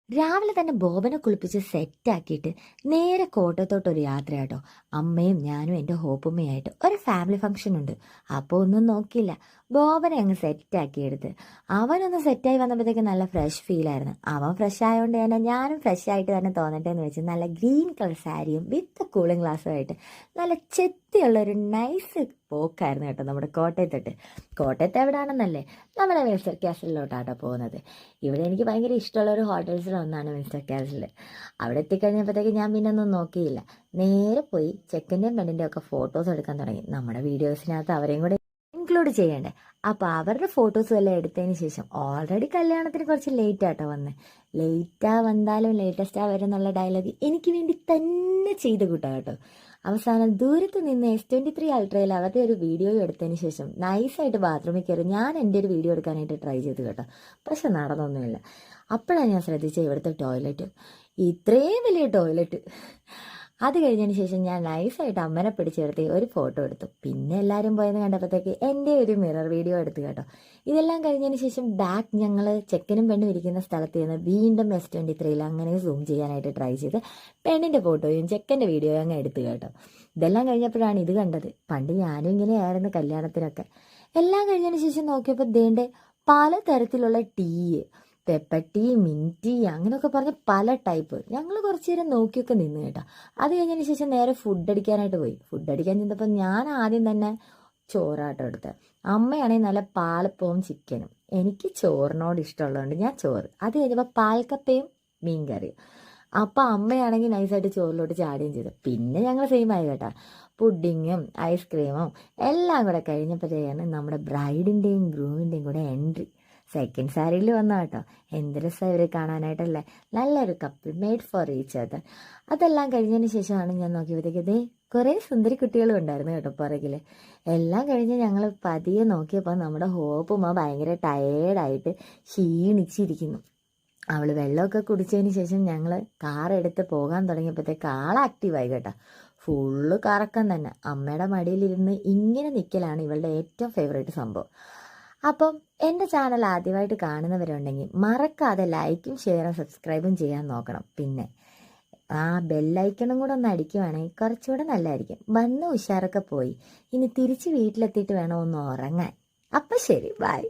രാവിലെ തന്നെ ബോബനെ കുളിപ്പിച്ച് സെറ്റാക്കിയിട്ട് നേരെ കോട്ടയത്തോട്ടൊരു യാത്ര കേട്ടോ. അമ്മയും ഞാനും എൻ്റെ ഹോപ്പുമ്മയായിട്ട് ഒരു ഫാമിലി ഫംഗ്ഷൻ ഉണ്ട്. അപ്പോൾ ഒന്നും നോക്കിയില്ല, ബോബനെ അങ്ങ് സെറ്റാക്കി എടുത്ത്. അവനൊന്ന് സെറ്റായി വന്നപ്പോഴത്തേക്ക് നല്ല ഫ്രഷ് ഫീലായിരുന്നു. അവൻ ഫ്രഷ് ആയതുകൊണ്ട് തന്നെ ഞാനും ഫ്രഷ് ആയിട്ട് തന്നെ തോന്നട്ടെ എന്ന് വെച്ച് നല്ല ഗ്രീൻ കളർ സാരിയും വിത്ത് കൂളിംഗ് ഗ്ലാസ്സുമായിട്ട് നല്ല ചെത്തിയുള്ള ഒരു നൈസ് പോക്കായിരുന്നു കേട്ടോ നമ്മുടെ കോട്ടയത്തോട്ട്. കോട്ടയത്ത് എവിടെയാണെന്നല്ലേ, നമ്മുടെ വെസ്റ്റർ കാസലിലോട്ടാട്ടോ പോകുന്നത്. ഇവിടെ എനിക്ക് ഭയങ്കര ഇഷ്ടമുള്ള ഒരു ഹോട്ടൽസിലൊന്നാണ് മിസ്റ്റർ കാസിൽ. അവിടെ എത്തിക്കഴിഞ്ഞപ്പോഴത്തേക്ക് ഞാൻ പിന്നെ ഒന്നും നോക്കിയില്ല, നേരെ പോയി ചെക്കൻ്റെയും പെണ്ണിൻ്റെയും ഒക്കെ ഫോട്ടോസ് എടുക്കാൻ തുടങ്ങി. നമ്മുടെ വീഡിയോസിനകത്ത് അവരെയും കൂടെ ഇൻക്ലൂഡ് ചെയ്യണ്ടേ. അപ്പോൾ അവരുടെ ഫോട്ടോസും എല്ലാം എടുത്തതിന് ശേഷം ഓൾറെഡി കല്യാണത്തിന് കുറച്ച് ലേറ്റ് ആട്ടോ വന്ന്. ലേറ്റാ വന്നാലും ലേറ്റസ്റ്റാ വരുന്നുള്ള ഡയലോഗ് എനിക്ക് വേണ്ടി തന്നെ ചെയ്ത് കൂട്ടാ കേട്ടോ. അവസാനം ദൂരത്ത് നിന്ന് S23 അൾട്രയിൽ അവരുടെ ഒരു വീഡിയോ എടുത്തതിന് ശേഷം നൈസായിട്ട് ബാത്റൂമിൽ കയറി ഞാൻ എൻ്റെ ഒരു വീഡിയോ എടുക്കാനായിട്ട് ട്രൈ ചെയ്ത് കേട്ടോ. പക്ഷെ നടന്നൊന്നുമില്ല. അപ്പോഴാണ് ഞാൻ ശ്രദ്ധിച്ചത് ഇവിടുത്തെ ടോയ്ലറ്റ്, ഇത്രയും വലിയ ടോയ്ലറ്റ്. അത് കഴിഞ്ഞതിന് ശേഷം ഞാൻ നൈസായിട്ട് അമ്മനെ പിടിച്ചെടുത്ത് ഒരു ഫോട്ടോ എടുത്തു. പിന്നെ എല്ലാവരും പോയെന്ന് കണ്ടപ്പോഴത്തേക്ക് എൻ്റെ ഒരു മിറർ വീഡിയോ എടുത്തു കേട്ടോ. ഇതെല്ലാം കഴിഞ്ഞതിന് ശേഷം ബാക്ക് ഞങ്ങൾ ചെക്കനും പെണ്ണും ഇരിക്കുന്ന സ്ഥലത്ത് നിന്ന് വീണ്ടും S23 അങ്ങനെ സൂം ചെയ്യാനായിട്ട് ട്രൈ ചെയ്ത് പെണ്ണിൻ്റെ ഫോട്ടോയും ചെക്കൻ്റെ വീഡിയോയും അങ്ങ് എടുത്തു കേട്ടോ. ഇതെല്ലാം കഴിഞ്ഞപ്പോഴാണ് ഇത് കണ്ടത്. പണ്ട് ഞാനും ഇങ്ങനെയായിരുന്നു കല്യാണത്തിനൊക്കെ. എല്ലാം കഴിഞ്ഞതിന് ശേഷം നോക്കിയപ്പോൾ ദേണ്ടെ പലതരത്തിലുള്ള tea, pepper tea, mint tea അങ്ങനെയൊക്കെ പറഞ്ഞ് പല ടൈപ്പ്. ഞങ്ങൾ കുറച്ച് നേരം നോക്കിയൊക്കെ നിന്ന് കേട്ടോ. അത് കഴിഞ്ഞതിന് ശേഷം നേരെ ഫുഡ് അടിക്കാനായിട്ട് പോയി. ഫുഡ് അടിക്കാൻ ചെന്നപ്പോൾ ഞാൻ ആദ്യം തന്നെ ചോറാട്ടോ എടുത്തത്. അമ്മയാണെങ്കിൽ നല്ല പാലപ്പവും ചിക്കനും. എനിക്ക് ചോറിനോട് ഇഷ്ടമുള്ളതുകൊണ്ട് ഞാൻ ചോറ്. അത് കഴിഞ്ഞപ്പോൾ പാൽക്കപ്പയും മീൻ കറിയും. അപ്പം അമ്മയാണെങ്കിൽ നൈസായിട്ട് ചോറിലോട്ട് ചാടുകയും ചെയ്തു. പിന്നെ ഞങ്ങൾ സെയിം ആയി കേട്ടോ. പുഡിങ്ങും ഐസ്ക്രീമും എല്ലാം കൂടെ കഴിഞ്ഞപ്പോഴത്തേക്കാണ് നമ്മുടെ ബ്രൈഡിൻ്റെയും ഗ്രൂമിൻ്റെയും കൂടെ എൻട്രി. സെക്കൻഡ് സാരിയിൽ വന്ന കേട്ടോ. എന്ത് രസമാണ് ഇവർ കാണാനായിട്ടല്ലേ, നല്ലൊരു couple made for each other. അതെല്ലാം കഴിഞ്ഞതിന് ശേഷമാണ് ഞാൻ നോക്കിയപ്പോഴത്തേക്ക് ഇതേ കുറേ സുന്ദരി കുട്ടികളും ഉണ്ടായിരുന്നു കേട്ടോ പുറകിൽ. എല്ലാം കഴിഞ്ഞ് ഞങ്ങൾ പതിയെ നോക്കിയപ്പോൾ നമ്മുടെ ഹോപ്പുമ്മ ഭയങ്കര ടയേർഡായിട്ട് ക്ഷീണിച്ചിരിക്കുന്നു. അവൾ വെള്ളമൊക്കെ കുടിച്ചതിന് ശേഷം ഞങ്ങൾ കാർ എടുത്ത് പോകാൻ തുടങ്ങിയപ്പോഴത്തേക്ക് ആൾ ആക്റ്റീവായി കേട്ടോ. ഫുള്ള് കറക്കം തന്നെ. അമ്മയുടെ മടിയിലിരുന്ന് ഇങ്ങനെ നിൽക്കലാണ് ഇവളുടെ ഏറ്റവും ഫേവറേറ്റ് സംഭവം. അപ്പം എൻ്റെ ചാനൽ ആദ്യമായിട്ട് കാണുന്നവരുണ്ടെങ്കിൽ മറക്കാതെ ലൈക്കും ഷെയറും സബ്സ്ക്രൈബും ചെയ്യാൻ നോക്കണം. പിന്നെ ആ ബെല്ലൈക്കണും കൂടെ ഒന്ന് അടിക്കുവാണെങ്കിൽ കുറച്ചുകൂടെ നല്ലതായിരിക്കും. വന്ന് ഉഷാറൊക്കെ പോയി ഇനി തിരിച്ച് വീട്ടിലെത്തിയിട്ട് വേണം ഒന്ന് ഉറങ്ങാൻ. അപ്പം ശരി, ബൈ.